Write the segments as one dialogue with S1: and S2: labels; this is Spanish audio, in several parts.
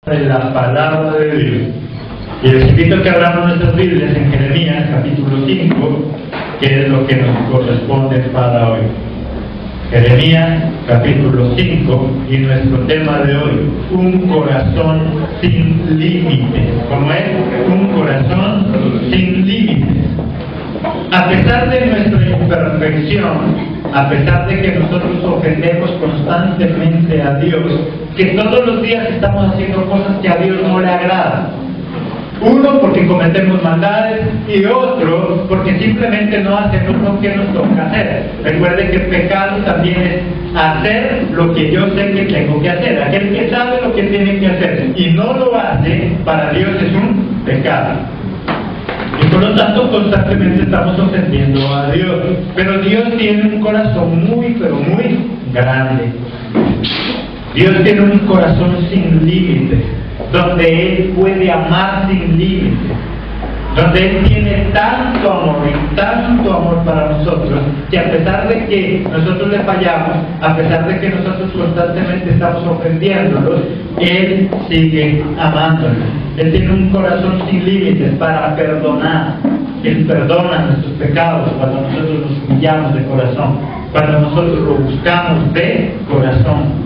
S1: De la palabra de Dios. Y les invito a que abramos nuestras Biblias en Jeremías capítulo 5, que es lo que nos corresponde para hoy. Jeremías capítulo 5, y nuestro tema de hoy, un corazón sin límites. ¿Cómo es? Un corazón sin límites. A pesar de nuestra imperfección, a pesar de que nosotros ofendemos constantemente a Dios, que todos los días estamos haciendo cosas que a Dios no le agradan. Uno, porque cometemos maldades, y otro, porque simplemente no hacemos lo que nos toca hacer. Recuerden que el pecado también es hacer lo que yo sé que tengo que hacer. Aquel que sabe lo que tiene que hacer y no lo hace, para Dios es un pecado. Y por lo tanto constantemente estamos ofendiendo a Dios. Pero Dios tiene un corazón muy, pero muy grande. Dios tiene un corazón sin límites, donde Él puede amar sin límites, donde Él tiene tanto amor para nosotros, que a pesar de que nosotros le fallamos, a pesar de que nosotros constantemente estamos ofendiéndolos, Él sigue amándonos. Él tiene un corazón sin límites para perdonar. Él perdona nuestros pecados cuando nosotros nos humillamos de corazón, cuando nosotros lo buscamos de corazón.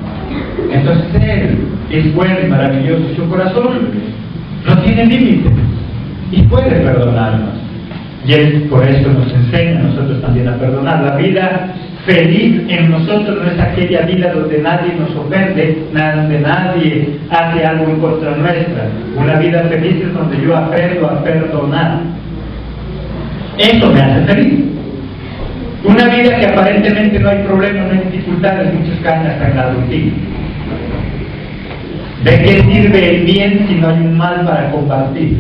S1: Entonces Él es bueno y maravilloso. Su corazón no tiene límites y puede perdonarnos. Y Él por eso nos enseña a nosotros también a perdonar. La vida feliz en nosotros no es aquella vida donde nadie nos ofende, donde nadie hace algo en contra nuestra. Una vida feliz es donde yo aprendo a perdonar. Eso me hace feliz. Una vida que aparentemente no hay problemas, no hay dificultades, muchos caen hasta en la rutina. ¿De qué sirve el bien si no hay un mal para compartir?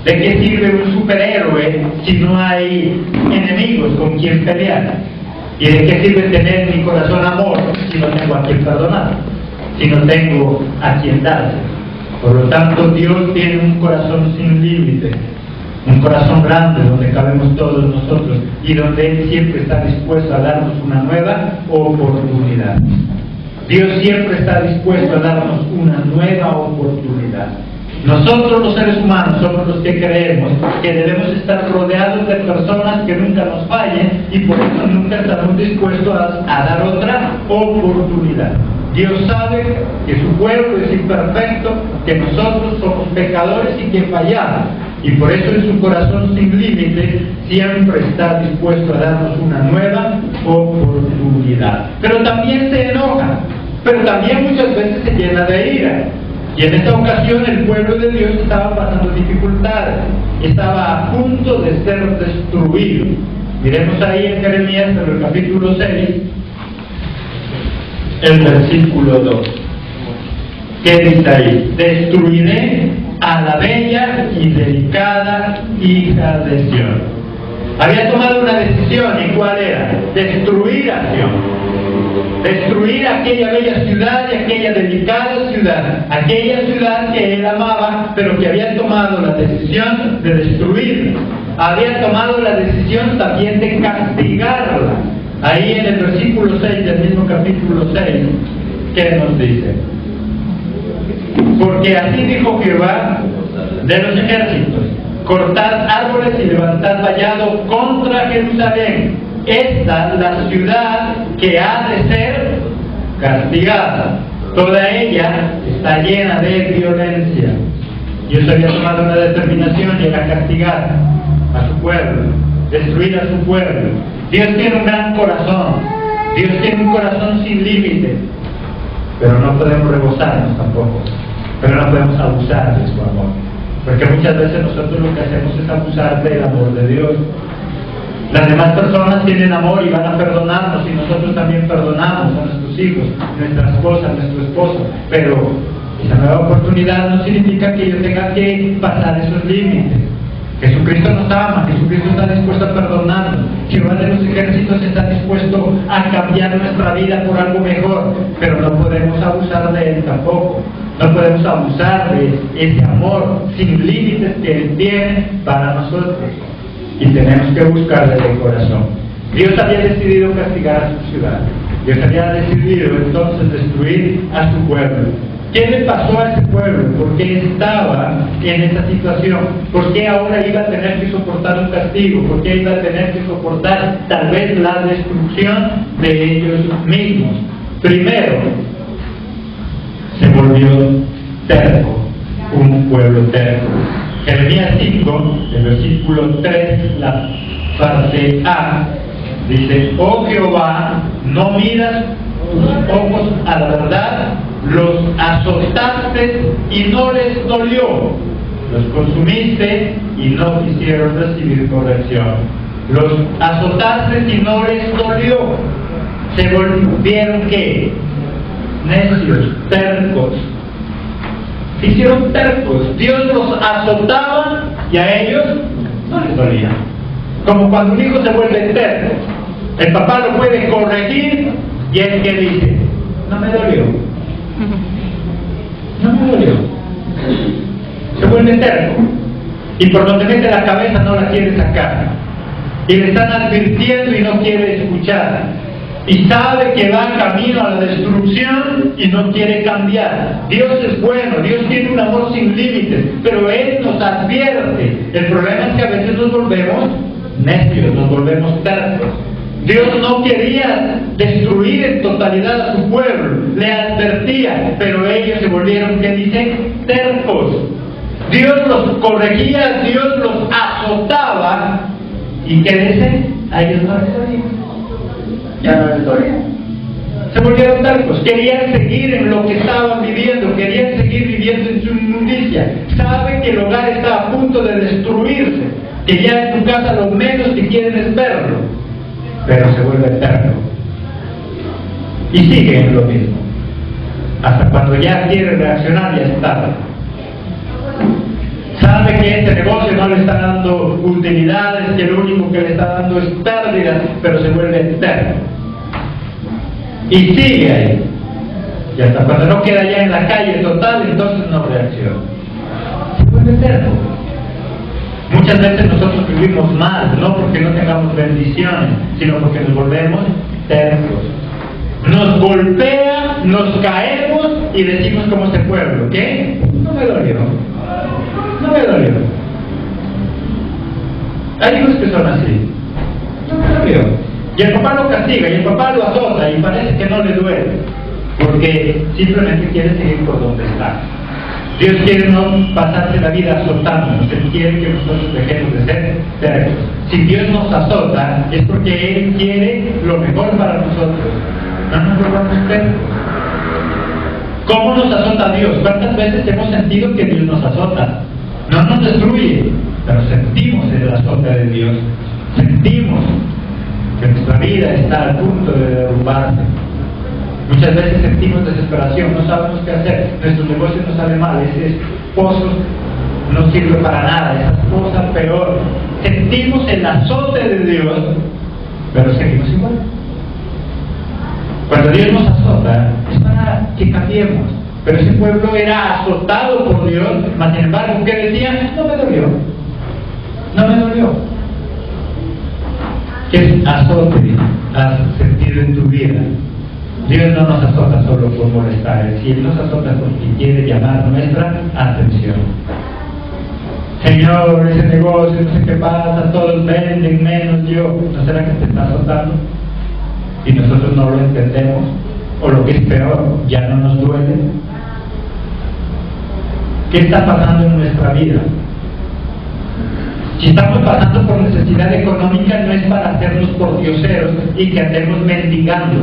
S1: ¿De qué sirve un superhéroe si no hay enemigos con quien pelear? ¿Y de qué sirve tener en mi corazón amor si no tengo a quien perdonar? Si no tengo a quien darse. Por lo tanto, Dios tiene un corazón sin límites, un corazón grande donde cabemos todos nosotros y donde Él siempre está dispuesto a darnos una nueva oportunidad. Dios siempre está dispuesto a darnos una nueva oportunidad. Nosotros los seres humanos somos los que creemos que debemos estar rodeados de personas que nunca nos fallen y por eso nunca estamos dispuestos a dar otra oportunidad. Dios sabe que su pueblo es imperfecto, que nosotros somos pecadores y que fallamos. Y por eso en su corazón sin límites siempre está dispuesto a darnos una nueva oportunidad. Pero también se enoja, pero también muchas veces se llena de ira. Y en esta ocasión el pueblo de Dios estaba pasando dificultades, estaba a punto de ser destruido. Miremos ahí en Jeremías, en el capítulo 6, el versículo 2. ¿Qué dice ahí? Destruiré a la bella y delicada hija de Sión. Había tomado una decisión, ¿y cuál era? Destruir a Sión. Destruir aquella bella ciudad y aquella delicada ciudad, aquella ciudad que él amaba, pero que había tomado la decisión de destruirla. Había tomado la decisión también de castigarla. Ahí en el versículo 6 del mismo capítulo 6, ¿qué nos dice? Porque así dijo Jehová de los ejércitos: cortad árboles y levantad vallado contra Jerusalén. Esta es la ciudad que ha de ser castigada. Toda ella está llena de violencia. Dios había tomado una determinación y era castigar a su pueblo, destruir a su pueblo. Dios tiene un gran corazón. Dios tiene un corazón sin límites. Pero no podemos rebosarnos tampoco. Pero no podemos abusar de su amor. Porque muchas veces nosotros lo que hacemos es abusar del amor de Dios. Las demás personas tienen amor y van a perdonarnos, y nosotros también perdonamos a nuestros hijos, nuestra esposa, nuestro esposo. Pero esa nueva oportunidad no significa que yo tenga que pasar esos límites. Jesucristo nos ama, Jesucristo está dispuesto a perdonarnos. Jehová de los ejércitos está dispuesto a cambiar nuestra vida por algo mejor, pero no podemos abusar de Él tampoco. No podemos abusar de ese amor sin límites que Él tiene para nosotros. Y tenemos que buscarle de corazón. Dios había decidido castigar a su ciudad. Dios había decidido entonces destruir a su pueblo. ¿Qué le pasó a ese pueblo? ¿Por qué estaba en esa situación? ¿Por qué ahora iba a tener que soportar un castigo? ¿Por qué iba a tener que soportar tal vez la destrucción de ellos mismos? Primero, se volvió terco, un pueblo terco. Jeremías 5, el versículo 3, la parte A, dice: oh Jehová, no miras tus ojos a la verdad, los azotaste y no les dolió, los consumiste y no quisieron recibir corrección. Los azotaste y no les dolió. Se volvieron ¿qué? Necios, tercos. Se hicieron tercos. Dios los azotaba y a ellos no les dolía. Como cuando un hijo se vuelve terco, el papá lo puede corregir y es que dice: no me dolió, no me dolió. Se vuelve terco y por donde mete la cabeza no la quiere sacar, y le están advirtiendo y no quiere escuchar, y sabe que va camino a la destrucción y no quiere cambiar. Dios es bueno, Dios tiene un amor sin límites, pero Él nos advierte. El problema es que a veces nos volvemos necios, nos volvemos tercos. Dios no quería destruir en totalidad a su pueblo, le advertía, pero ellos se volvieron, ¿qué dice? Tercos. Dios los corregía, Dios los azotaba, ¿y qué dice? A ellos no les dolía. Ya no les dolía. Se volvieron tercos, querían seguir en lo que estaban viviendo, querían seguir viviendo en su inmundicia. Saben que el hogar está a punto de destruirse, que ya en su casa lo menos que quieren es verlo, pero se vuelve eterno y sigue en lo mismo hasta cuando ya quiere reaccionar. Ya es tarde. Sabe que este negocio no le está dando utilidades, que lo único que le está dando es pérdida, pero se vuelve eterno y sigue ahí, y hasta cuando no queda ya en la calle total, entonces no reacciona, se vuelve eterno. Muchas veces nosotros vivimos mal, no porque no tengamos bendiciones, sino porque nos volvemos tercos. Nos golpea, nos caemos y decimos como ese pueblo: ¿qué? No me dolió, no me dolió. Hay hijos que son así: no me dolió. Y el papá lo castiga, y el papá lo azota, y parece que no le duele, porque simplemente quiere seguir por donde está. Dios quiere no pasarse la vida azotándonos, Él quiere que nosotros dejemos de ser tercos. Si Dios nos azota, es porque Él quiere lo mejor para nosotros. No nos volvamos tercos. ¿Cómo nos azota Dios? ¿Cuántas veces hemos sentido que Dios nos azota? No nos destruye, pero sentimos el azote de Dios. Sentimos que nuestra vida está al punto de derrumbarse. Muchas veces sentimos desesperación, no sabemos qué hacer, nuestro negocio nos sale mal, ese esposo no sirve para nada, esa esposa peor. Sentimos el azote de Dios, pero seguimos igual. Cuando Dios nos azota, es para que cambiemos. Pero ese pueblo era azotado por Dios, mas sin embargo, ¿qué decía? No me dolió, no me dolió. ¿Qué azote has sentido en tu vida? Dios no nos azota solo por molestar, si Él nos azota porque quiere llamar nuestra atención. Señor, ese negocio, no sé qué pasa, todos venden menos yo. ¿No será que te está azotando? Y nosotros no lo entendemos, o lo que es peor, ya no nos duele. ¿Qué está pasando en nuestra vida? Si estamos pasando por necesidad económica, no es para hacernos pordioseros y que andemos mendigando.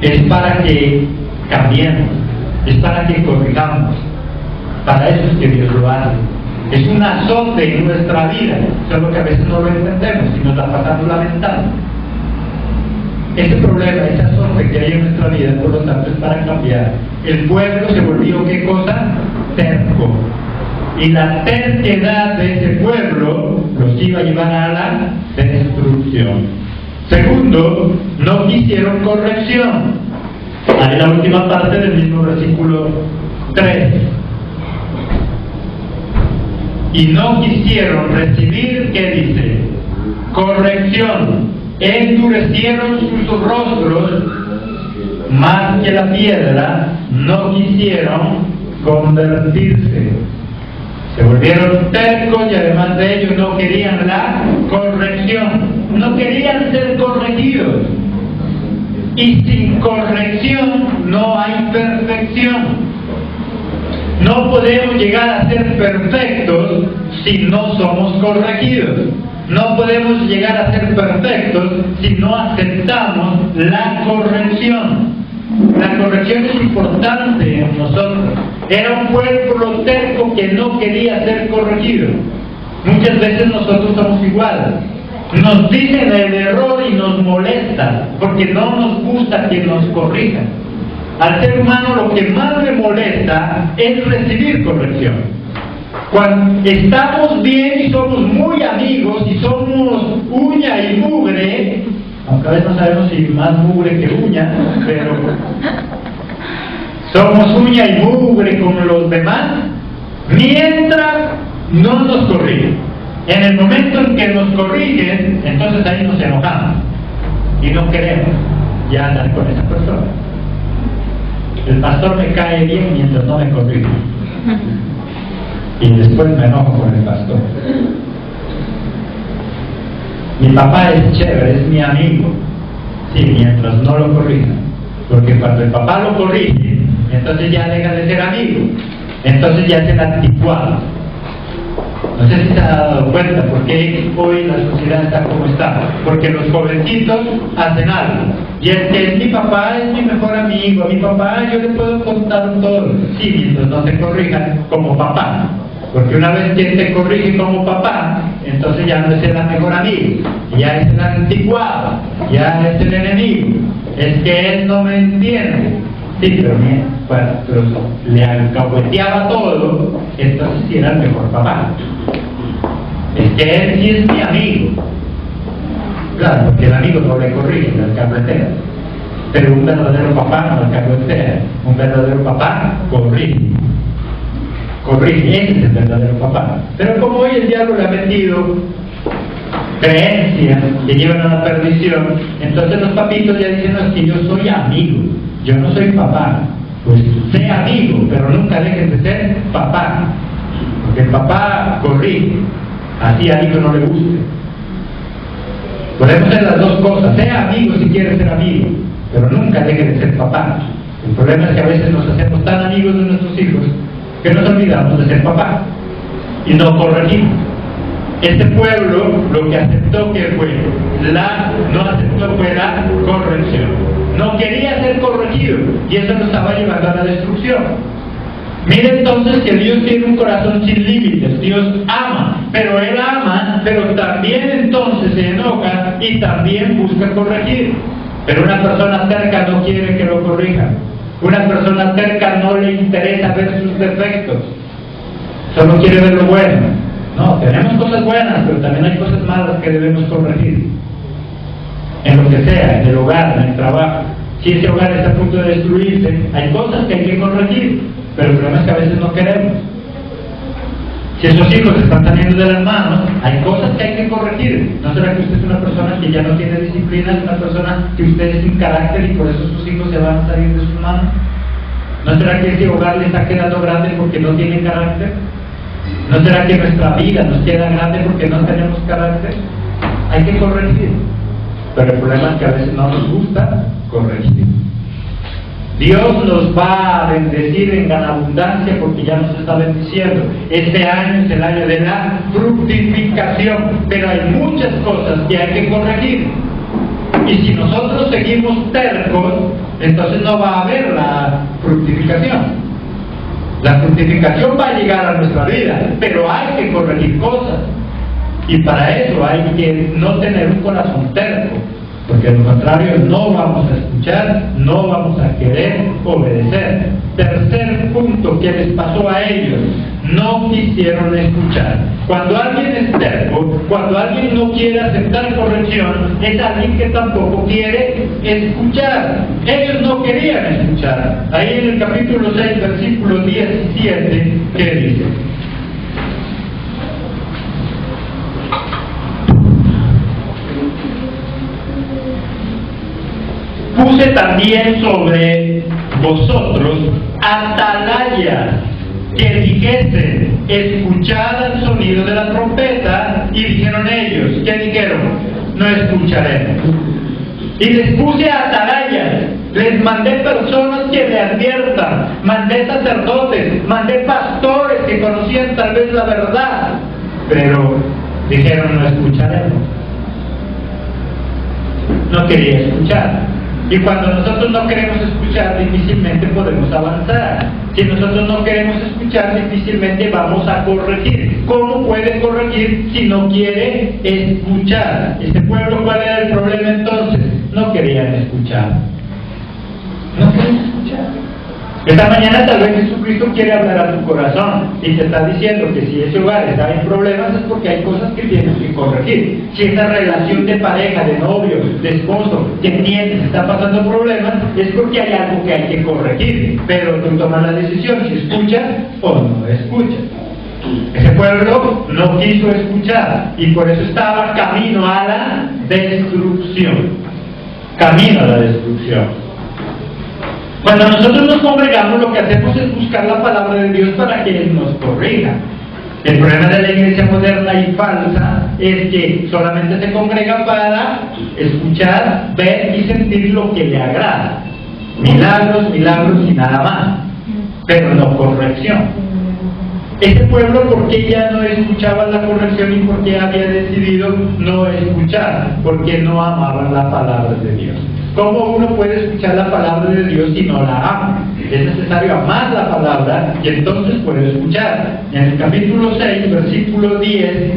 S1: Es para que cambiemos, es para que corrijamos. Para eso es que Dios lo hace. Es un azote en nuestra vida, solo que a veces no lo entendemos y nos la pasamos lamentando. Ese problema, ese azote que hay en nuestra vida, por lo tanto, es para cambiar. El pueblo se volvió, ¿qué cosa? Terco. Y la terquedad de ese pueblo los iba a llevar a la destrucción. Segundo, no quisieron corrección. Ahí la última parte del mismo versículo 3. Y no quisieron recibir, ¿qué dice? Corrección. Endurecieron sus rostros más que la piedra no quisieron convertirse. Se volvieron tercos y además de ello no querían la corrección. No querían ser corregidos. Y sin corrección no hay perfección. No podemos llegar a ser perfectos si no somos corregidos. No podemos llegar a ser perfectos si no aceptamos la corrección. La corrección es importante en nosotros. Era un pueblo terco que no quería ser corregido. Muchas veces nosotros somos iguales. Nos dicen el error y nos molesta porque no nos gusta que nos corrijan. Al ser humano lo que más le molesta es recibir corrección. Cuando estamos bien y somos muy amigos y somos uña y mugre, aunque a veces no sabemos si más mugre que uña, pero somos uña y mugre como los demás, mientras no nos corrigen. En el momento en que nos corrigen, entonces ahí nos enojamos y no queremos ya andar con esa persona. El pastor me cae bien mientras no me corrige. Y después me enojo con el pastor. Mi papá es chévere, es mi amigo. Sí, mientras no lo corrija. Porque cuando el papá lo corrige, entonces ya deja de ser amigo. Entonces ya es el anticuado. No sé si se ha dado cuenta por qué hoy la sociedad está como está. Porque los jovencitos hacen algo. Y el que es mi papá es mi mejor amigo. A mi papá yo le puedo contar todo. Sí, mientras no te corrijan como papá. Porque una vez que te corrige como papá, entonces ya no es el mejor amigo. Ya es el anticuado. Ya es el enemigo. Es que él no me entiende. Sí, pero pero le alcahueteaba todo, entonces sí era el mejor papá. Es que él sí es mi amigo. Claro, porque el amigo no le corrige, le alcahuetea. Pero un verdadero papá no alcahuetea. Un verdadero papá corrige. Corrige, ese es el verdadero papá. Pero como hoy el diablo le ha metido creencias que llevan a la perdición, entonces los papitos ya dicen, no, es que yo soy amigo. Yo no soy papá. Pues sé amigo, pero nunca dejes de ser papá. Porque el papá corrige, así al hijo no le guste. Podemos hacer las dos cosas. Sea amigo si quieres ser amigo, pero nunca dejes de ser papá. El problema es que a veces nos hacemos tan amigos de nuestros hijos que nos olvidamos de ser papá y no corregimos. Este pueblo lo que aceptó que fue no aceptó fue la corrección. No quería ser corregido y eso nos estaba llevando a la destrucción. Mire entonces que Dios tiene un corazón sin límites. Dios ama, pero Él ama, pero también entonces se enoja y también busca corregir. Pero una persona terca no quiere que lo corrijan. Una persona terca no le interesa ver sus defectos, solo quiere ver lo bueno. No, tenemos cosas buenas, pero también hay cosas malas que debemos corregir. En lo que sea, en el hogar, en el trabajo. Si ese hogar está a punto de destruirse, hay cosas que hay que corregir, pero el problema es que a veces no queremos. Si esos hijos están saliendo de las manos, hay cosas que hay que corregir. ¿No será que usted es una persona que ya no tiene disciplina, es una persona que usted es sin carácter y por eso sus hijos se van a salir de sus manos? ¿No será que ese hogar le está quedando grande porque no tiene carácter? ¿No será que nuestra vida nos queda grande porque no tenemos carácter? Hay que corregir. Pero el problema es que a veces no nos gusta corregir. Dios nos va a bendecir en gran abundancia porque ya nos está bendiciendo. Este año es el año de la fructificación, pero hay muchas cosas que hay que corregir. Y si nosotros seguimos tercos, entonces no va a haber la fructificación. La fructificación va a llegar a nuestra vida, pero hay que corregir cosas. Y para eso hay que no tener un corazón terco, porque de lo contrario no vamos a escuchar, no vamos a querer obedecer. Tercer punto que les pasó a ellos: no quisieron escuchar. Cuando alguien es terco, cuando alguien no quiere aceptar corrección, es alguien que tampoco quiere escuchar. Ellos no querían escuchar. Ahí en el capítulo 6, versículo 17, ¿qué dice? Puse también sobre vosotros atalayas que dijesen, escuchad el sonido de la trompeta, y dijeron ellos, ¿qué dijeron? No escucharemos. Y les puse atalayas, les mandé personas que le adviertan, mandé sacerdotes, mandé pastores que conocían tal vez la verdad, pero dijeron, no escucharemos. No quería escuchar. Y cuando nosotros no queremos escuchar, difícilmente podemos avanzar. Si nosotros no queremos escuchar, difícilmente vamos a corregir. ¿Cómo puede corregir si no quiere escuchar? Este pueblo, ¿cuál era el problema entonces? No querían escuchar. No querían escuchar. Esta mañana tal vez Jesucristo quiere hablar a tu corazón y te está diciendo que si ese hogar está en problemas es porque hay cosas que tienes que corregir. Si esa relación de pareja, de novio, de esposo que tienes está pasando problemas, es porque hay algo que hay que corregir. Pero tú tomas la decisión si escuchas o no escuchas. Ese pueblo no quiso escuchar y por eso estaba camino a la destrucción. Camino a la destrucción. Cuando nosotros nos congregamos, lo que hacemos es buscar la palabra de Dios para que Él nos corrija. El problema de la iglesia moderna y falsa es que solamente se congrega para escuchar, ver y sentir lo que le agrada. Milagros, milagros y nada más, pero no corrección. Este pueblo, ¿por qué ya no escuchaba la corrección y por qué había decidido no escuchar? Porque no amaban la palabra de Dios. ¿Cómo uno puede escuchar la palabra de Dios si no la ama? Es necesario amar la palabra y entonces puede escuchar. En el capítulo 6, versículo 10,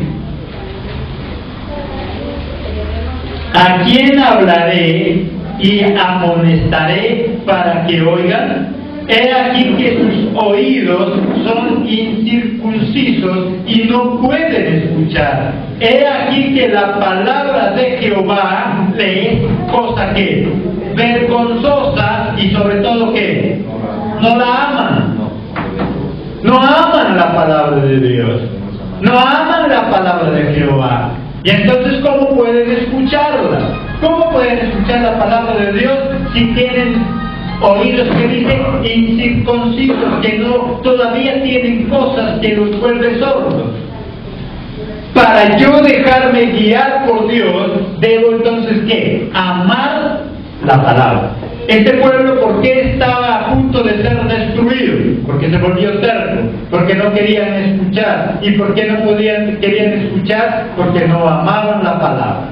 S1: ¿a quién hablaré y amonestaré para que oigan? He aquí que sus oídos son incircuncisos y no pueden escuchar. He aquí que la palabra de Jehová le es cosa que vergonzosa y sobre todo que no la aman. No aman la palabra de Dios. No aman la palabra de Jehová. Y entonces, ¿cómo pueden escucharla? ¿Cómo pueden escuchar la palabra de Dios si tienen oídos que dicen incircuncisos, que no todavía tienen cosas que los vuelven sordos? Para yo dejarme guiar por Dios, debo entonces ¿qué? Amar la palabra. Este pueblo, ¿por qué estaba a punto de ser destruido? Porque se volvió terco, porque no querían escuchar. ¿Y por qué no querían escuchar? Porque no amaban la palabra.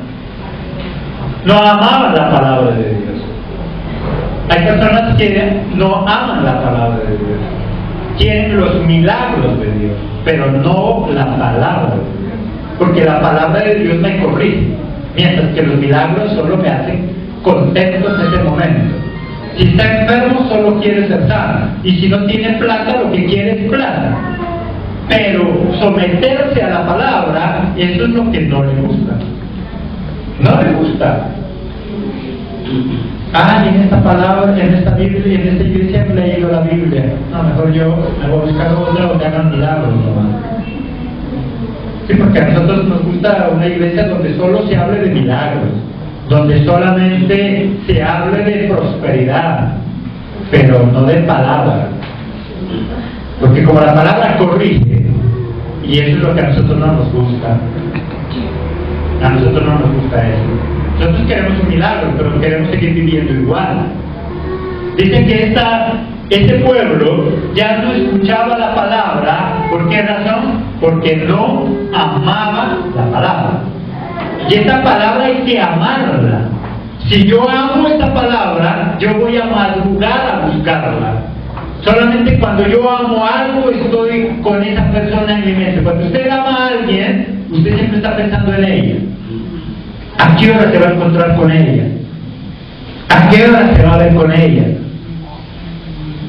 S1: No amaban la palabra de Dios. Hay personas que no aman la palabra de Dios, quieren los milagros de Dios, pero no la palabra de Dios, porque la palabra de Dios me corrige, mientras que los milagros solo me hacen contento en ese momento. Si está enfermo solo quiere ser sano, y si no tiene plata lo que quiere es plata, pero someterse a la palabra, eso es lo que no le gusta. No le gusta. En esta palabra, en esta Biblia, en esta iglesia he leído la Biblia. No, mejor yo me voy a buscar otra donde hagan milagros nomás. Sí, porque a nosotros nos gusta una iglesia donde solo se hable de milagros, donde solamente se hable de prosperidad, pero no de palabra. Porque como la palabra corrige, y eso es lo que a nosotros no nos gusta. A nosotros no nos gusta eso. Nosotros queremos un milagro, pero queremos seguir viviendo igual. Dicen que este pueblo ya no escuchaba la palabra. ¿Por qué razón? Porque no amaba la palabra. Y esta palabra hay que amarla. Si yo amo esta palabra, yo voy a madrugar a buscarla. Solamente cuando yo amo algo, estoy con esa persona en mi mente. Cuando usted ama a alguien, usted siempre está pensando en ella. ¿A qué hora se va a encontrar con ella? ¿A qué hora se va a ver con ella?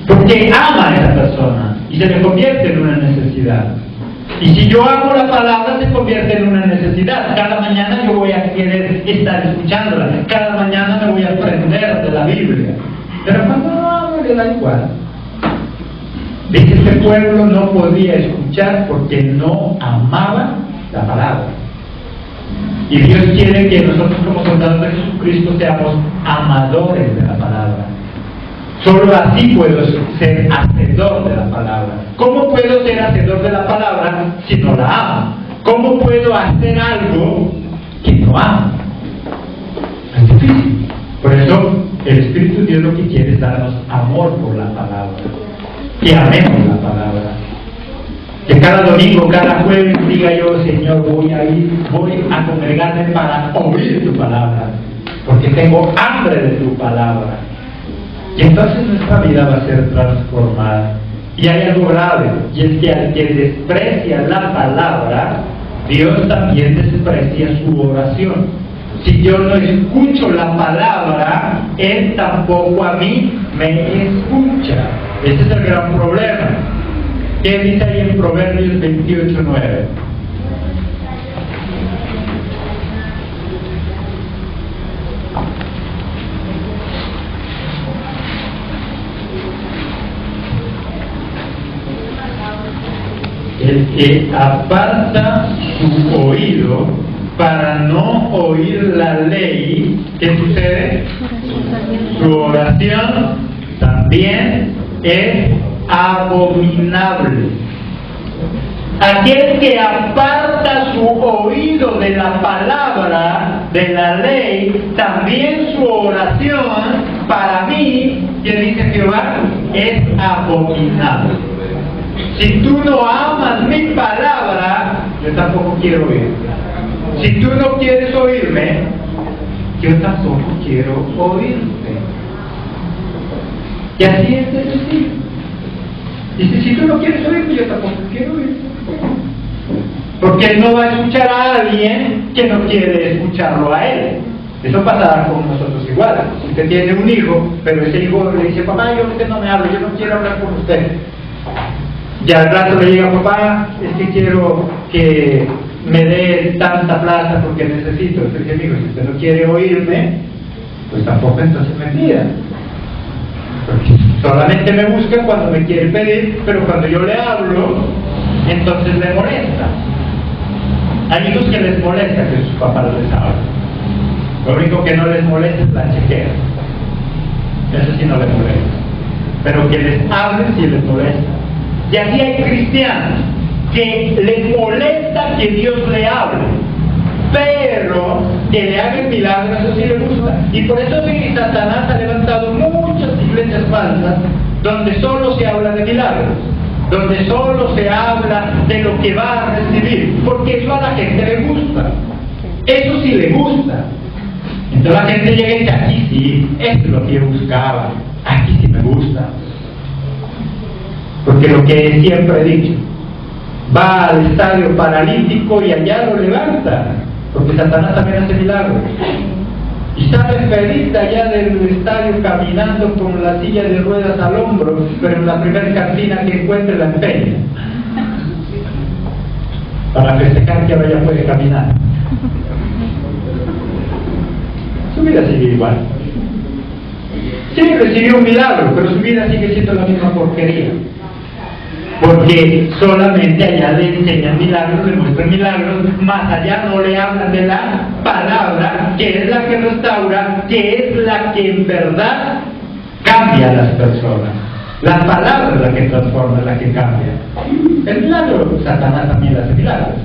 S1: Porque ama a esa persona y se le convierte en una necesidad. Y si yo amo la palabra, se convierte en una necesidad. Cada mañana yo voy a querer estar escuchándola. Cada mañana me voy a aprender de la Biblia. Pero cuando no amo, le da igual. Dice, este pueblo no podía escuchar porque no amaba la palabra. Y Dios quiere que nosotros como soldados de Jesucristo seamos amadores de la palabra. Solo así puedo ser hacedor de la palabra. ¿Cómo puedo ser hacedor de la palabra si no la amo? ¿Cómo puedo hacer algo que no amo? Es difícil. Por eso el Espíritu de Dios lo que quiere es darnos amor por la palabra. Que amemos la palabra. Que cada domingo, cada jueves diga yo, Señor, voy a congregarme para oír tu palabra. Porque tengo hambre de tu palabra. Y entonces nuestra vida va a ser transformada. Y hay algo grave, y es que al que desprecia la palabra, Dios también desprecia su oración. Si yo no escucho la palabra, Él tampoco a mí me escucha. Ese es el gran problema. ¿Qué dice ahí en Proverbios 28:9? El que aparta su oído para no oír la ley, ¿qué sucede? Su oración también es abominable. Aquel que aparta su oído de la palabra, de la ley, también su oración, para mí, que dice Jehová, es abominable. Si tú no amas mi palabra, yo tampoco quiero oírme. Si tú no quieres oírme, yo tampoco quiero oírte. Y así es de sencillo. Dice, si tú no quieres oírme, yo tampoco quiero oírte. Porque él no va a escuchar a alguien que no quiere escucharlo a él. Eso pasará con nosotros igual. Si usted tiene un hijo, pero ese hijo le dice, papá, usted no me habla, yo no quiero hablar con usted. Y al rato le llega, papá, es que quiero que me dé tanta plata porque necesito. Entonces, amigo, si usted no quiere oírme, pues tampoco entonces me pida. Porque solamente me busca cuando me quiere pedir, pero cuando yo le hablo, entonces le molesta. Hay hijos que les molesta que sus papás les hablen. Lo único que no les molesta es la chequera. Eso sí no les molesta. Pero que les hablen sí les molesta. Y aquí hay cristianos que les molesta que Dios le hable, pero que le hagan milagros, eso sí le gusta. Y por eso sí, Satanás ha levantado muchas iglesias falsas donde solo se habla de milagros, donde solo se habla de lo que va a recibir, porque eso a la gente le gusta. Eso sí le gusta. Entonces la gente llega y dice, aquí sí, esto es lo que yo buscaba, aquí sí me gusta. Porque lo que siempre he dicho, va al estadio paralítico y allá lo levanta, porque Satanás también hace milagros. Y sale feliz allá del estadio caminando con la silla de ruedas al hombro, pero en la primera cantina que encuentre la empeña, para festejar que ahora ya puede caminar. Su vida sigue igual. Sí, recibió un milagro, pero su vida sigue siendo la misma porquería. Porque solamente allá le enseñan milagros, le muestran milagros, más allá no le hablan de la palabra, que es la que restaura, que es la que en verdad cambia a las personas. La palabra es la que transforma, es la que cambia. El milagro, Satanás también hace milagros.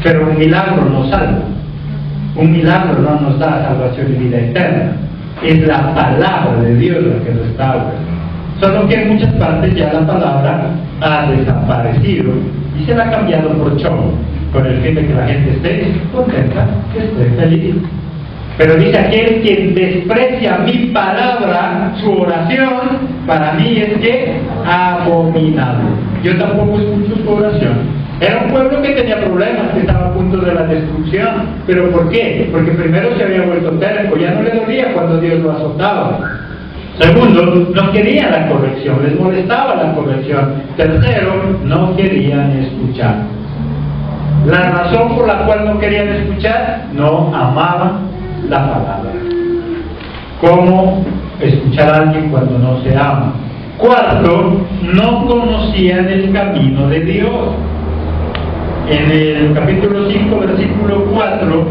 S1: Pero un milagro no salva. Un milagro no nos da salvación y vida eterna. Es la palabra de Dios la que restaura. Solo que en muchas partes ya la palabra ha desaparecido y se la ha cambiado por show, con el fin de que la gente esté contenta, que esté feliz. Pero dice aquel que desprecia mi palabra, su oración, para mí es que abominable. Yo tampoco escucho su oración. Era un pueblo que tenía problemas, que estaba a punto de la destrucción. ¿Pero por qué? Porque primero se había vuelto terco, ya no le dolía cuando Dios lo azotaba. Segundo, no querían la corrección, les molestaba la corrección. Tercero, no querían escuchar. La razón por la cual no querían escuchar, no amaban la palabra. ¿Cómo escuchar a alguien cuando no se ama? Cuarto, no conocían el camino de Dios. En el capítulo 5, versículo 4,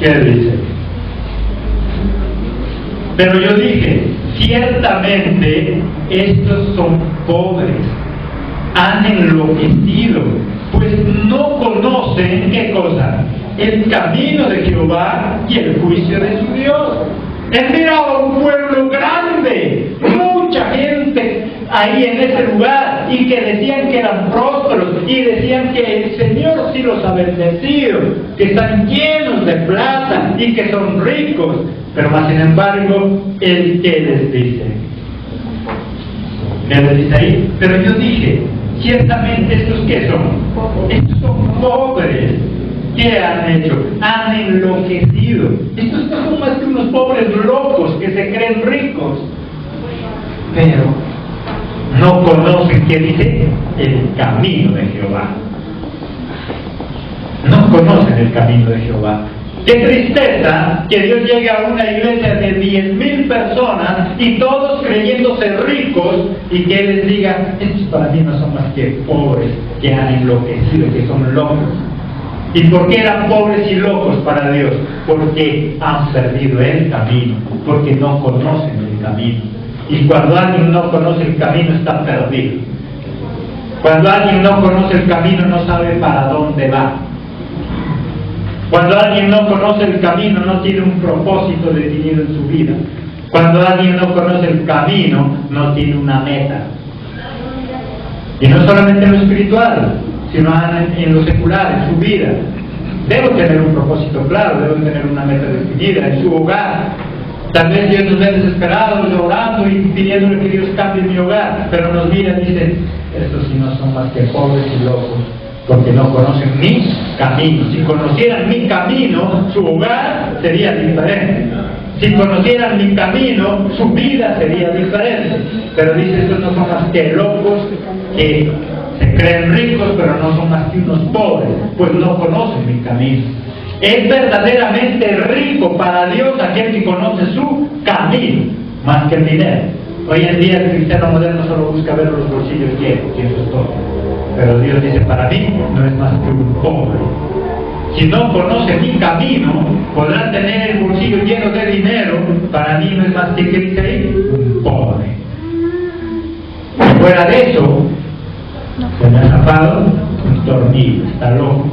S1: ¿qué dice? Pero yo dije, ciertamente estos son pobres, han enloquecido, pues no conocen, ¿qué cosa? El camino de Jehová y el juicio de su Dios. Él miraba un pueblo grande, mucha gente ahí en ese lugar, y que decían que eran prósperos, y decían que el Señor sí los ha bendecido, que están llenos de plata y que son ricos. Pero más sin embargo, ¿el qué les dice? ¿Me les dice ahí? Pero yo dije, ciertamente estos ¿qué son? Estos son pobres. ¿Qué han hecho? Han enloquecido. Estos no son más que unos pobres locos que se creen ricos, pero no conocen, ¿qué dice? El camino de Jehová. No conocen el camino de Jehová. Qué tristeza que Dios llegue a una iglesia de 10,000 personas y todos creyéndose ricos, y que Él les diga, estos para mí no son más que pobres que han enloquecido, que son locos. ¿Y por qué eran pobres y locos para Dios? Porque han perdido el camino, porque no conocen el camino. Y cuando alguien no conoce el camino, está perdido. Cuando alguien no conoce el camino, no sabe para dónde va. Cuando alguien no conoce el camino, no tiene un propósito definido en su vida. Cuando alguien no conoce el camino, no tiene una meta. Y no solamente en lo espiritual, sino en lo secular, en su vida. Debo tener un propósito claro, debo tener una meta definida en su hogar. Tal vez Dios nos ve desesperados, orando y pidiéndole que Dios cambie mi hogar, pero nos mira y dice, estos sí no son más que pobres y locos, porque no conocen mi camino. Si conocieran mi camino, su hogar sería diferente. Si conocieran mi camino, su vida sería diferente. Pero dice, estos no son más que locos que se creen ricos, pero no son más que unos pobres, pues no conocen mi camino. Es verdaderamente rico para Dios aquel que conoce su camino, más que el dinero. Hoy en día el cristiano moderno solo busca ver los bolsillos llenos, y eso es todo. Pero Dios dice, para mí no es más que un pobre. Si no conoce mi camino, podrán tener el bolsillo lleno de dinero, para mí no es más que, ¿qué dice ahí? Un pobre. Y fuera de eso, se me ha zafado un tornillo, está loco,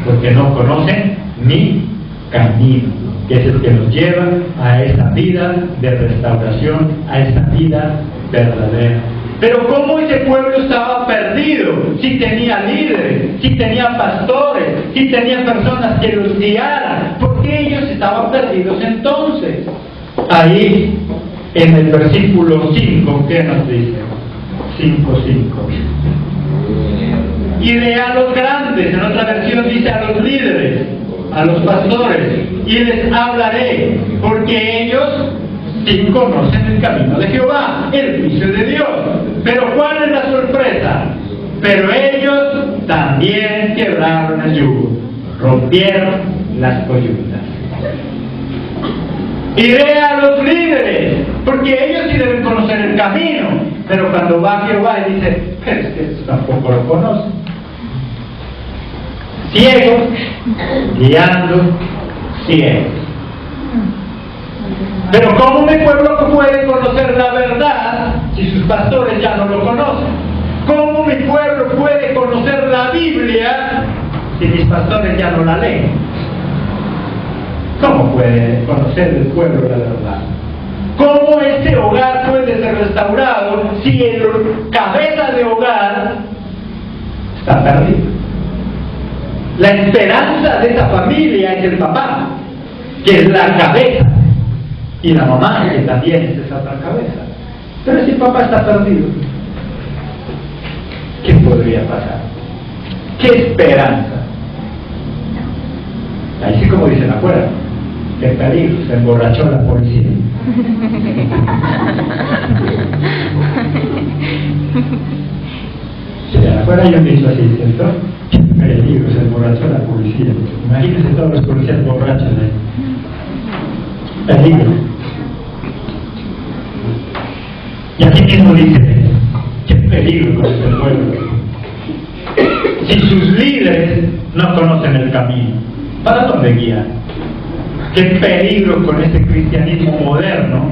S1: porque no conocen mi camino, que es el que nos lleva a esa vida de restauración, a esa vida verdadera. Pero ¿cómo ese pueblo estaba perdido? Si tenía líderes, si tenía pastores, si tenía personas que los guiaran, ¿por qué ellos estaban perdidos entonces? Ahí en el versículo 5, ¿qué nos dice? 5:5. Y de a los grandes, en otra versión dice a los líderes, a los pastores, y les hablaré, porque ellos sí conocen el camino de Jehová, el juicio de Dios. Pero ¿cuál es la sorpresa? Pero ellos también quebraron el yugo, rompieron las coyuntas. Iré a los líderes, porque ellos sí deben conocer el camino. Pero cuando va Jehová y dice, es que tampoco lo conocen. Ciegos, guiando ciegos. Pero ¿cómo mi pueblo puede conocer la verdad si sus pastores ya no lo conocen? ¿Cómo mi pueblo puede conocer la Biblia si mis pastores ya no la leen? ¿Cómo puede conocer el pueblo la verdad? ¿Cómo este hogar puede ser restaurado si el cabeza de hogar está perdido? La esperanza de esa familia es el papá, que es la cabeza, y la mamá, que también es esa otra cabeza. Pero si el papá está perdido, ¿qué podría pasar? ¿Qué esperanza? Ahí sí, como dicen afuera, qué peligro, se emborrachó la policía. Si afuera hay un dicho así, ¿cierto? Qué peligro, se emborrachó la policía. Imagínense todos los policías borrachos ahí. Peligro. Y aquí mismo dice, qué peligro con este pueblo. Si sus líderes no conocen el camino, ¿para dónde guían? Qué peligro con este cristianismo moderno,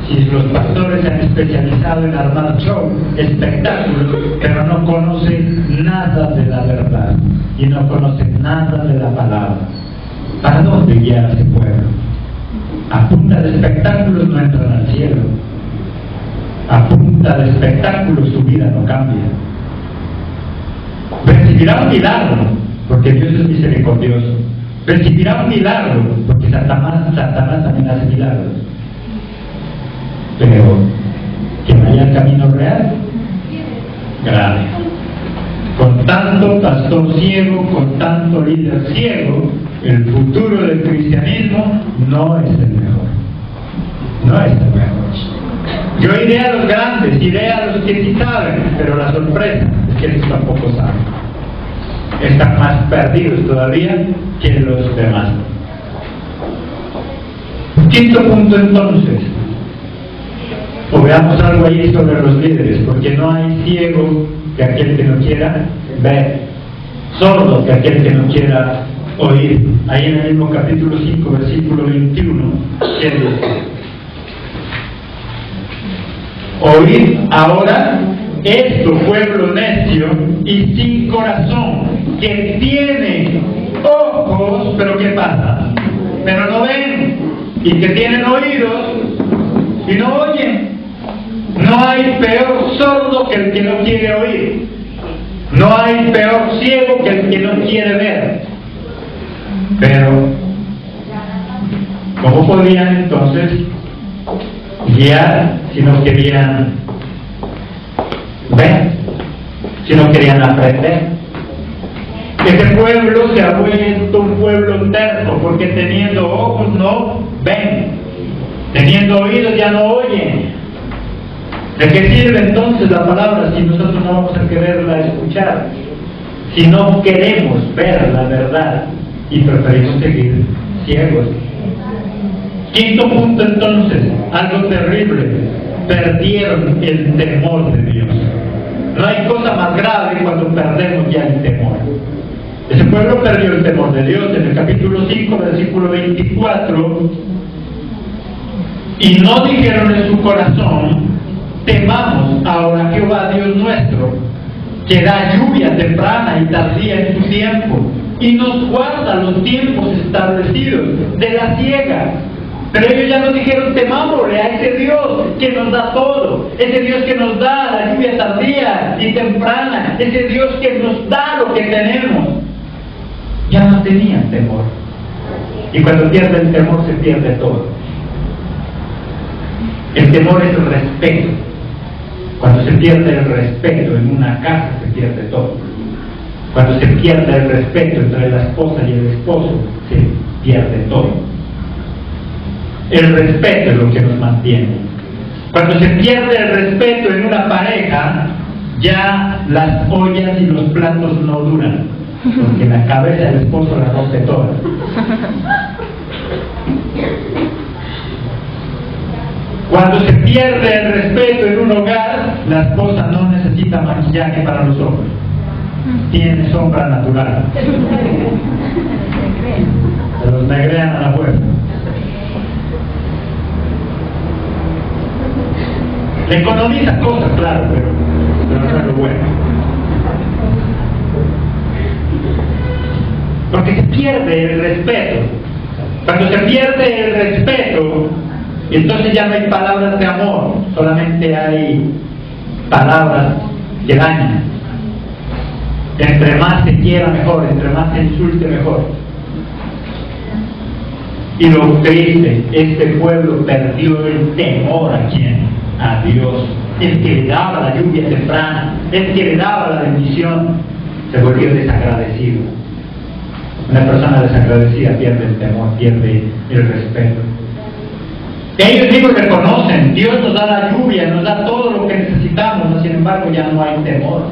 S1: si los pastores se han especializado en armar show, espectáculos, pero no conocen nada de la verdad y no conocen nada de la palabra. ¿Para dónde guiar a ese pueblo? A punta de espectáculos no entran al cielo. A punta de espectáculos su vida no cambia. Recibirá un milagro, porque Dios es misericordioso. Recibirá un milagro, porque Satanás también hace milagros. Pero que vaya al camino real, grave. Con tanto pastor ciego, con tanto líder ciego, el futuro del cristianismo no es el mejor. No es el mejor. Yo iré a los grandes, iré a los que sí saben, pero la sorpresa es que ellos tampoco saben. Están más perdidos todavía que los demás. Quinto punto entonces, o veamos algo ahí sobre los líderes, porque no hay ciego que aquel que no quiera ver, sordo que aquel que no quiera oír. Ahí en el mismo capítulo 5, versículo 21, ¿qué dice? Oíd ahora esto, pueblo necio y sin corazón, que tiene ojos, pero ¿qué pasa? Pero no ven, y que tienen oídos y no oyen. No hay peor sordo que el que no quiere oír. No hay peor ciego que el que no quiere ver. Pero, ¿cómo podrían entonces guiar si no querían ver? Si no querían aprender. Este pueblo se ha vuelto un pueblo terco, porque teniendo ojos no ven, teniendo oídos ya no oyen. ¿De qué sirve entonces la palabra si nosotros no vamos a quererla escuchar? Si no queremos ver la verdad y preferimos seguir ciegos. Quinto punto entonces, algo terrible: perdieron el temor de Dios. No hay cosa más grave cuando perdemos ya el temor. Ese pueblo perdió el temor de Dios en el capítulo 5, versículo 24. Y no dijeron en su corazón: temamos ahora a Jehová Dios nuestro, que da lluvia temprana y tardía en su tiempo, y nos guarda los tiempos establecidos de la siega. Pero ellos ya nos dijeron: temámosle a ese Dios que nos da todo, ese Dios que nos da la lluvia tardía y temprana, ese Dios que nos da lo que tenemos. Ya no tenían temor. Y cuando pierde el temor se pierde todo. El temor es el respeto. Cuando se pierde el respeto en una casa se pierde todo. Cuando se pierde el respeto entre la esposa y el esposo se pierde todo. El respeto es lo que nos mantiene. Cuando se pierde el respeto en una pareja, ya las ollas y los platos no duran, porque la cabeza del esposo la rompe toda. Cuando se pierde el respeto en un hogar, la esposa no necesita maquillaje para los ojos, tiene sombra natural. Se los negrean a la fuerza. Le economiza cosas, claro, pero no es lo bueno. Porque se pierde el respeto. Cuando se pierde el respeto, entonces ya no hay palabras de amor, solamente hay palabras que dañan. Entre más se quiera mejor, entre más se insulte mejor. Y lo triste, este pueblo perdió el temor a quién, a Dios, el que le daba la lluvia temprana, el que le daba la bendición, se volvió desagradecido. Una persona desagradecida pierde el temor, pierde el respeto. Ellos mismos reconocen: Dios nos da la lluvia, nos da todo lo que necesitamos, sin embargo ya no hay temor.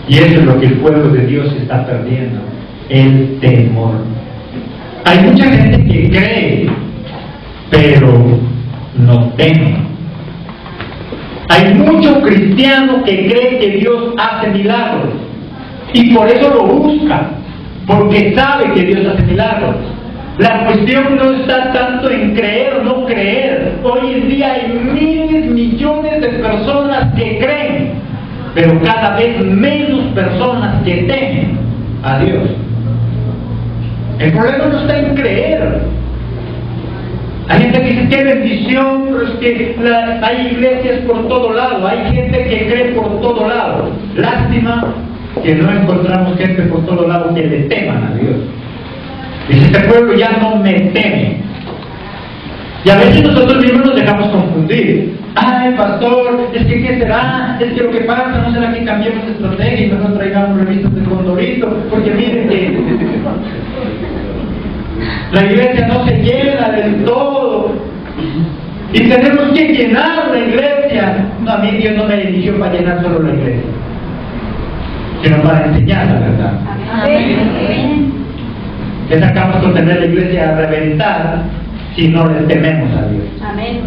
S1: Y eso es lo que el pueblo de Dios está perdiendo, el temor. Hay mucha gente que cree, pero no teme. Hay mucho cristiano que cree que Dios hace milagros y por eso lo busca, porque sabe que Dios hace milagros. La cuestión no está tanto en creer o no creer. Hoy en día hay miles, millones de personas que creen, pero cada vez menos personas que temen a Dios. El problema no está en creer. Hay gente que dice, qué bendición, pero es que hay iglesias por todo lado, hay gente que cree por todo lado. Lástima que no encontramos gente por todo lado que le teman a Dios. Dice, este pueblo ya no me teme. Y a veces nosotros mismos nos dejamos confundir. Ay, pastor, es que ¿qué será? Es que lo que pasa, ¿no será que cambiemos de estrategia y mejor traigamos revistas de Condorito? Porque miren que la iglesia no se llena del todo. Y tenemos que llenar la iglesia. No, a mí Dios no me eligió para llenar solo la iglesia, sino para enseñar la verdad.
S2: Amén.
S1: ¿Qué sacamos con tener la iglesia a reventar si no le tememos a Dios?
S2: Amén.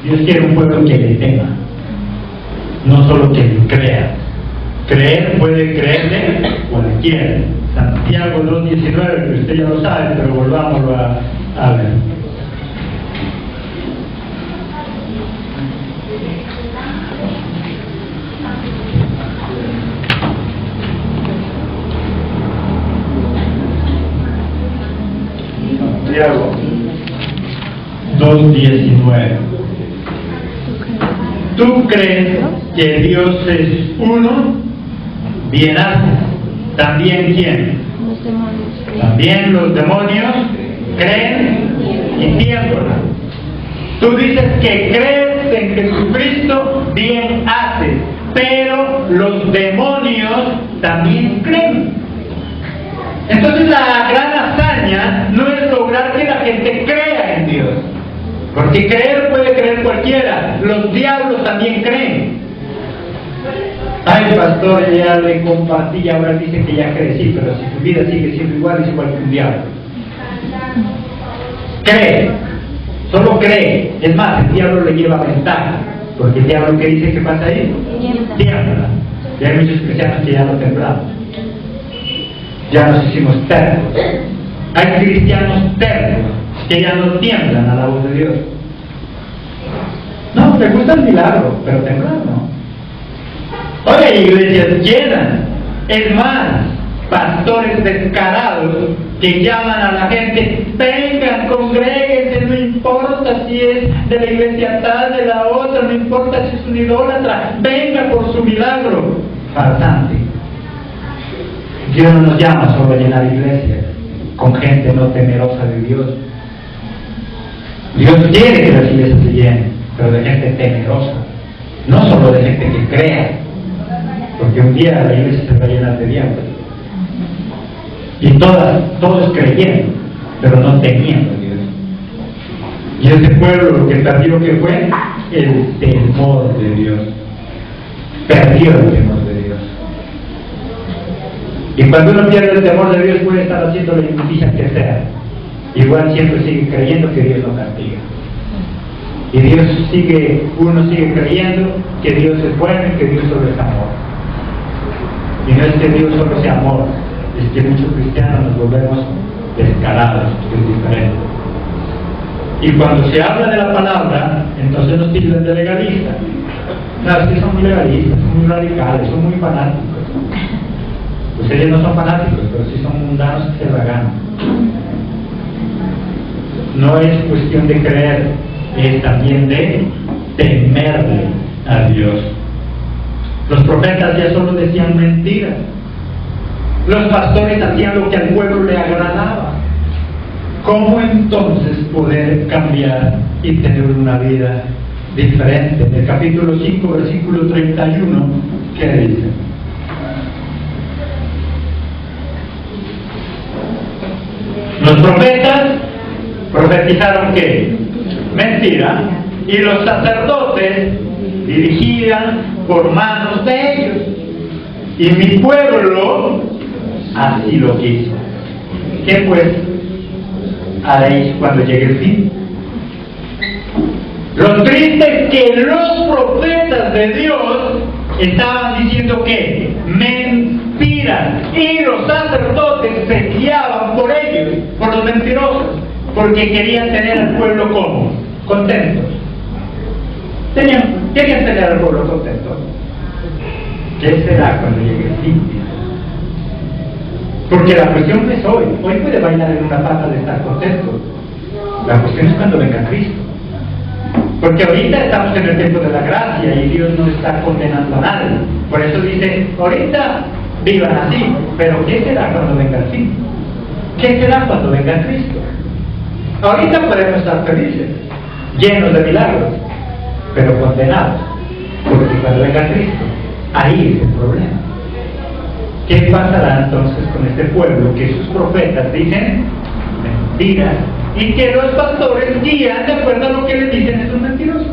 S1: Dios quiere un pueblo que le tema, no solo que le crea. Creer puede creerle cualquiera. Santiago 2:19, que usted ya lo sabe, pero volvámoslo a ver. Santiago 2:19. ¿Tú crees que Dios es uno? Bien haces. ¿También quién?
S2: Los demonios.
S1: También los demonios creen y tiemblan. Tú dices que crees en Jesucristo, bien haces. Pero los demonios también creen. Entonces la gran hazaña no es lograr que la gente crea en Dios, porque creer puede creer cualquiera. Los diablos también creen. Ay, pastor, ya le compartí y ahora dice que ya crecí, pero si tu vida sigue siendo igual, es igual que un diablo. Cree, solo cree. Es más, el diablo le lleva ventaja, porque el diablo, ¿qué dice que pasa ahí? Tiembla. Y hay muchos cristianos que ya no temblamos, ya nos hicimos tercos. Hay cristianos tercos que ya no tiemblan a la voz de Dios. No, te gusta el milagro, pero temblar no. Hoy hay iglesias llenas. Es más, pastores descarados que llaman a la gente, vengan, congréguense, no importa si es de la iglesia tal, de la otra, no importa si es un idólatra, venga por su milagro. Farsante. Dios no nos llama solo a llenar iglesias con gente no temerosa de Dios. Dios quiere que las iglesias se llenen, pero de gente temerosa, no solo de gente que crea, porque un día la iglesia se va a llenar de diablos. Y todos creyendo, pero no temiendo a Dios. Y ese pueblo lo que perdió, que fue el temor de Dios. Perdió el temor de Dios. Y cuando uno pierde el temor de Dios, puede estar haciendo la injusticia que sea, igual siempre sigue creyendo que Dios lo castiga. Y uno sigue creyendo que Dios es bueno y que Dios solo es amor. Y no es que Dios solo sea amor, es que muchos cristianos nos volvemos descarados, que es diferente. Y cuando se habla de la palabra, entonces nos tildan de legalistas. Claro, es que son muy legalistas, son muy radicales, son muy fanáticos. Pues ellos no son fanáticos, pero sí son mundanos que se la ganan. No es cuestión de creer, es también de temerle a Dios. Los profetas ya solo decían mentiras. Los pastores hacían lo que al pueblo le agradaba. ¿Cómo entonces poder cambiar y tener una vida diferente? En el capítulo 5, versículo 31, ¿qué dice? Los profetas profetizaron ¿qué? Mentira, y los sacerdotes dirigían por manos de ellos, y mi pueblo así lo quiso. ¿Qué pues haréis cuando llegue el fin? Lo triste es que los profetas de Dios estaban diciendo que mentiras, y los sacerdotes se guiaban por ellos, por los mentirosos, porque querían tener al pueblo como contentos. Querían tener al pueblo contento. ¿Qué será cuando llegue el fin? Porque la cuestión no es hoy. Hoy puede bailar en una pata de estar contento. La cuestión es cuando venga Cristo. Porque ahorita estamos en el tiempo de la gracia y Dios no está condenando a nadie. Por eso dice, ahorita vivan así, pero ¿qué será cuando venga el fin? ¿Qué será cuando venga Cristo? Ahorita podemos estar felices, llenos de milagros, pero condenados, porque cuando venga Cristo, ahí es el problema. ¿Qué pasará entonces con este pueblo que sus profetas dicen mentiras y que los pastores guían de acuerdo a lo que les dicen esos mentirosos?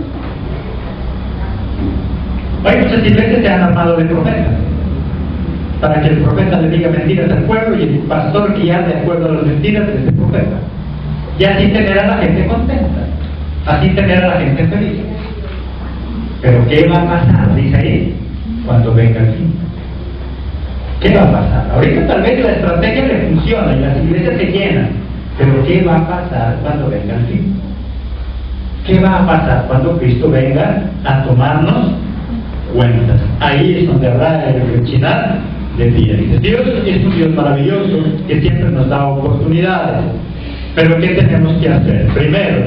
S1: Hay muchas iglesias que han armado de profetas para que el profeta le diga mentiras al pueblo y el pastor guiar de acuerdo a las mentiras de ese profeta, y así tener a la gente contenta, así tener a la gente feliz. Pero ¿qué va a pasar? Dice ahí, cuando venga el fin. ¿Qué va a pasar? Ahorita tal vez la estrategia le funciona y las iglesias se llenan, pero ¿qué va a pasar cuando venga el fin? ¿Qué va a pasar cuando Cristo venga a tomarnos cuentas? Ahí es donde habrá el rechinar del día. Dice, Dios es un Dios maravilloso que siempre nos da oportunidades. Pero ¿qué tenemos que hacer? Primero,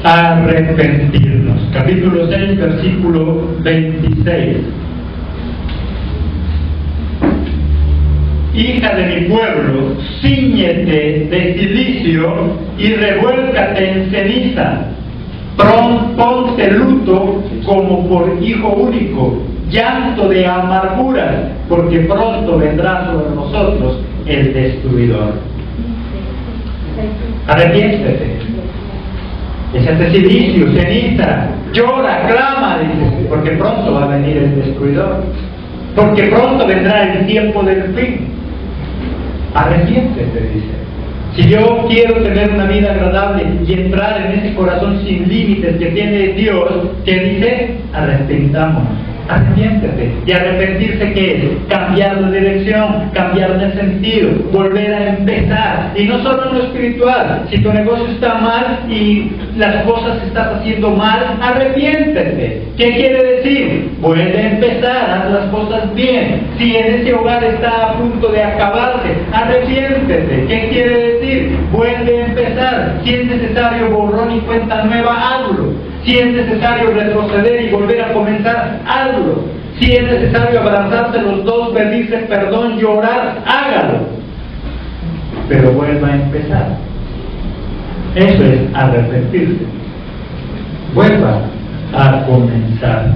S1: arrepentirnos. Capítulo 6, versículo 26. Hija de mi pueblo, cíñete de cilicio y revuélcate en ceniza. Ponte luto como por hijo único, llanto de amargura, porque pronto vendrá sobre nosotros el destruidor. Arrepiéntete, échate cilicio, ceniza, llora, clama, dice, porque pronto va a venir el destruidor, porque pronto vendrá el tiempo del fin. Arrepiéntete, dice. Si yo quiero tener una vida agradable y entrar en ese corazón sin límites que tiene Dios, que dice, arrepintámonos. Arrepiéntete. Y arrepentirse, ¿qué es? Cambiar de dirección, cambiar de sentido, volver a empezar. Y no solo en lo espiritual. Si tu negocio está mal y las cosas estás haciendo mal, arrepiéntete. ¿Qué quiere decir? Vuelve a empezar, haz las cosas bien. Si en ese hogar está a punto de acabarse, arrepiéntete. ¿Qué quiere decir? Vuelve a empezar. Si es necesario borrón y cuenta nueva, hazlo. Si es necesario retroceder y volver a comenzar, hazlo. Si es necesario abrazarse los dos, pedirse perdón, llorar, hágalo. Pero vuelva a empezar. Eso es arrepentirse. Vuelva a comenzar.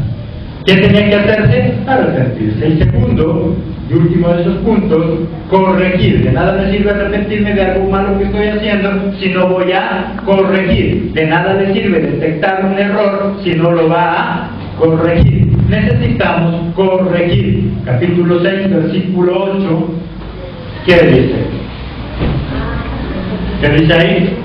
S1: ¿Qué tenía que hacerse? Arrepentirse. El segundo y último de esos puntos, corregir. De nada me sirve arrepentirme de algo malo que estoy haciendo si no voy a corregir. De nada le sirve detectar un error si no lo va a corregir. Necesitamos corregir. Capítulo 6, versículo 8. ¿Qué dice? ¿Qué dice ahí?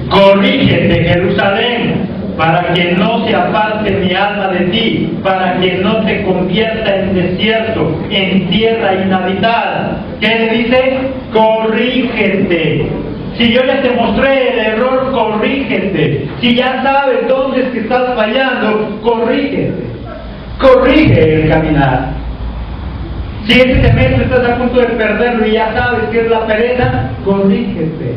S1: Corrígete, Jerusalén, para que no se aparte mi alma de ti, para que no te convierta en desierto, en tierra inhabitada. ¿Qué le dice? Corrígete. Si yo ya te mostré el error, corrígete. Si ya sabes dónde es que estás fallando, corrígete. Corrige el caminar. Si ese semestre estás a punto de perderlo y ya sabes que es la pereza, corrígete.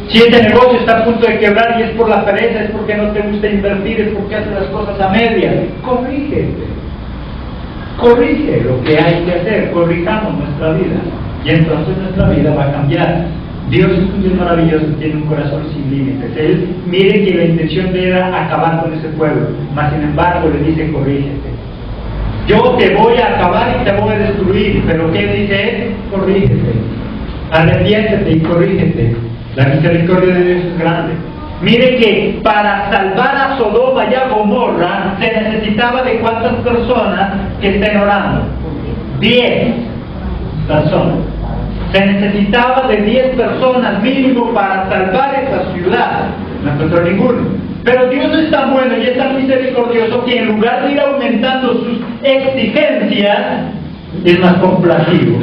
S1: Si este negocio está a punto de quebrar y es por la pereza, es porque no te gusta invertir, es porque haces las cosas a medias, corrígete. Corrige lo que hay que hacer, corrijamos nuestra vida. Y entonces nuestra vida va a cambiar. Dios es un Dios maravilloso, tiene un corazón sin límites. Él, mire que la intención de él era acabar con ese pueblo, mas sin embargo le dice, corrígete. Yo te voy a acabar y te voy a destruir, pero ¿qué dice él? Corrígete. Arrepiéntete y corrígete. La misericordia de Dios es grande. Mire que para salvar a Sodoma y a Gomorra se necesitaba de cuántas personas que estén orando. 10 personas. Se necesitaba de 10 personas mínimo para salvar esa ciudad. No encontró ninguno. Pero Dios es tan bueno y es tan misericordioso que en lugar de ir aumentando sus exigencias, es más complacido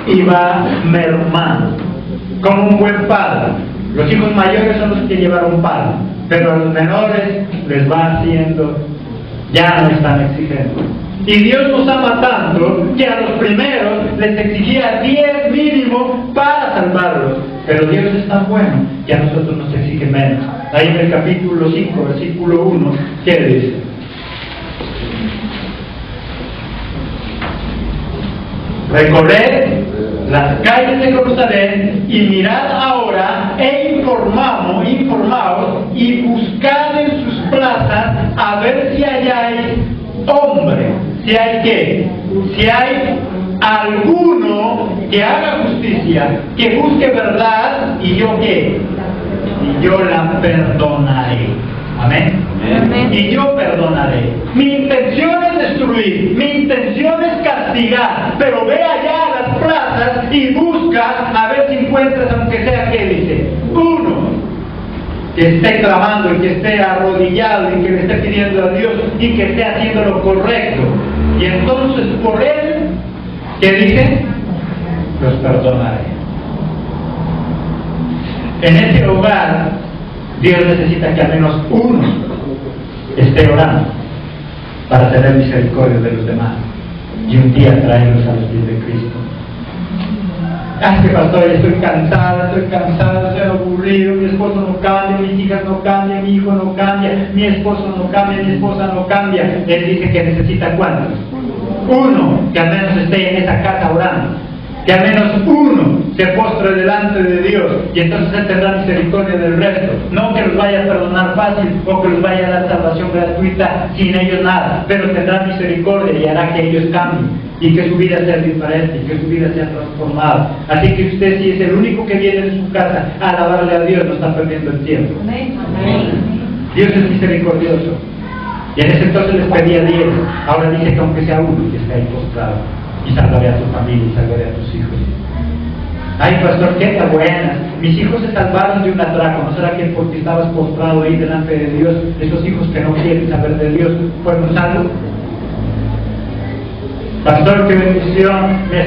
S1: y va mermando. Como un buen padre. Los hijos mayores son los que llevaron padre, pero a los menores les va haciendo, ya no están exigiendo. Y Dios nos ama tanto que a los primeros les exigía 10 mínimo para salvarlos. Pero Dios es tan bueno que a nosotros nos exige menos. Ahí en el capítulo 5, versículo 1, ¿qué dice? Recorred las calles de Jerusalén y mirad ahora informaos y buscad en sus plazas a ver si halláis hombre, si hay qué, si hay alguno que haga justicia, que busque verdad, y yo qué, y yo la perdonaré. Amén.
S2: Amén.
S1: Y yo perdonaré. Mi intención es destruir, mi intención es castigar, pero ve allá a las plazas y busca a ver si encuentras, aunque sea que dice, uno que esté clamando y que esté arrodillado y que le esté pidiendo a Dios y que esté haciendo lo correcto. Y entonces por él, ¿qué dice? Los perdonaré. En ese hogar Dios necesita que al menos uno esté orando para tener misericordia de los demás y un día traerlos a los pies de Cristo. Ah, que pastor, estoy cansada, estoy aburrido, mi esposo no cambia, mis hijas no cambian, mi hijo no cambia, mi esposo no cambia, mi esposa no cambia. Él dice que necesita ¿cuántos? Uno que al menos esté en esa casa orando. Que al menos uno se postre delante de Dios y entonces Él tendrá misericordia del resto. No que los vaya a perdonar fácil o que los vaya a dar salvación gratuita sin ellos nada, pero tendrá misericordia y hará que ellos cambien y que su vida sea diferente y que su vida sea transformada. Así que usted, si es el único que viene de su casa a alabarle a Dios, no está perdiendo el tiempo. Dios es misericordioso. Y en ese entonces les pedía 10, ahora dice que aunque sea uno que esté ahí postrado, y salvaré a tu familia y salvaré a tus hijos. Ay, pastor, qué tan buena. Mis hijos se salvaron de un atraco. ¿No será que porque estabas postrado ahí delante de Dios, esos hijos que no quieren saber de Dios fueron salvos? Pastor, qué bendición. Mi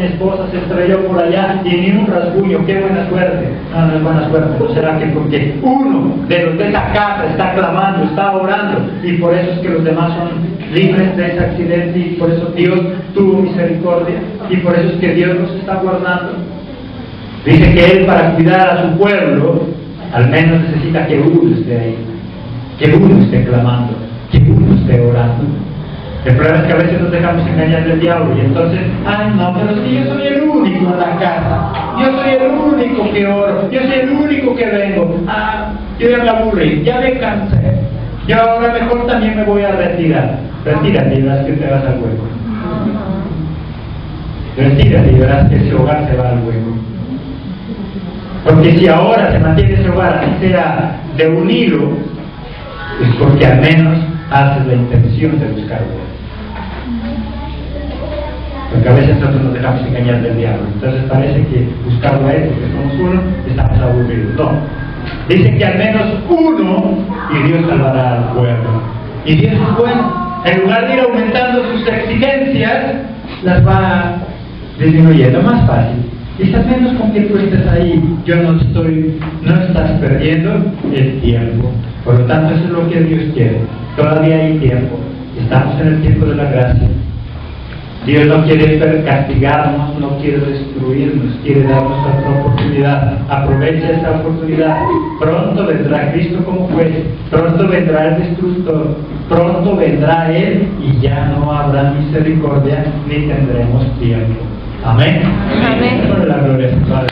S1: esposa se estrelló por allá y ni un rasguño. Qué buena suerte. No, no es buena suerte. ¿No será que porque uno de los de esa casa está clamando, está orando, y por eso es que los demás son libres de ese accidente, y por eso Dios tuvo misericordia, y por eso es que Dios nos está guardando? Dice que Él, para cuidar a su pueblo, al menos necesita que uno esté ahí, que uno esté clamando, que uno esté orando. El problema es que a veces nos dejamos engañar del diablo y entonces, ay no, pero si yo soy el único en la casa, yo soy el único que oro, yo soy el único que vengo, yo ya me aburrí, ya me cansé, yo ahora mejor también me voy a retirar. Retírate y verás que te vas al hueco. Retírate y verás que ese hogar se va al hueco. Porque si ahora se mantiene ese hogar, así sea de un hilo, es porque al menos haces la intención de buscar Dios. Porque a veces nosotros nos dejamos engañar del diablo. Entonces parece que buscarlo a Él, porque somos uno, estamos aburridos. No. Dice que al menos uno, y Dios salvará al pueblo. Y Dios es bueno. En lugar de ir aumentando sus exigencias, las va disminuyendo. Más fácil. Y al menos con que tú estés ahí, no estás perdiendo el tiempo. Por lo tanto, eso es lo que Dios quiere. Todavía hay tiempo. Estamos en el tiempo de la gracia. Dios no quiere castigarnos, no quiere destruirnos, quiere darnos otra oportunidad. Aprovecha esta oportunidad. Pronto vendrá Cristo como juez, pronto vendrá el destructor, pronto vendrá Él y ya no habrá misericordia ni tendremos tiempo. Amén.
S2: Amén.
S1: Por la gloria de su Padre.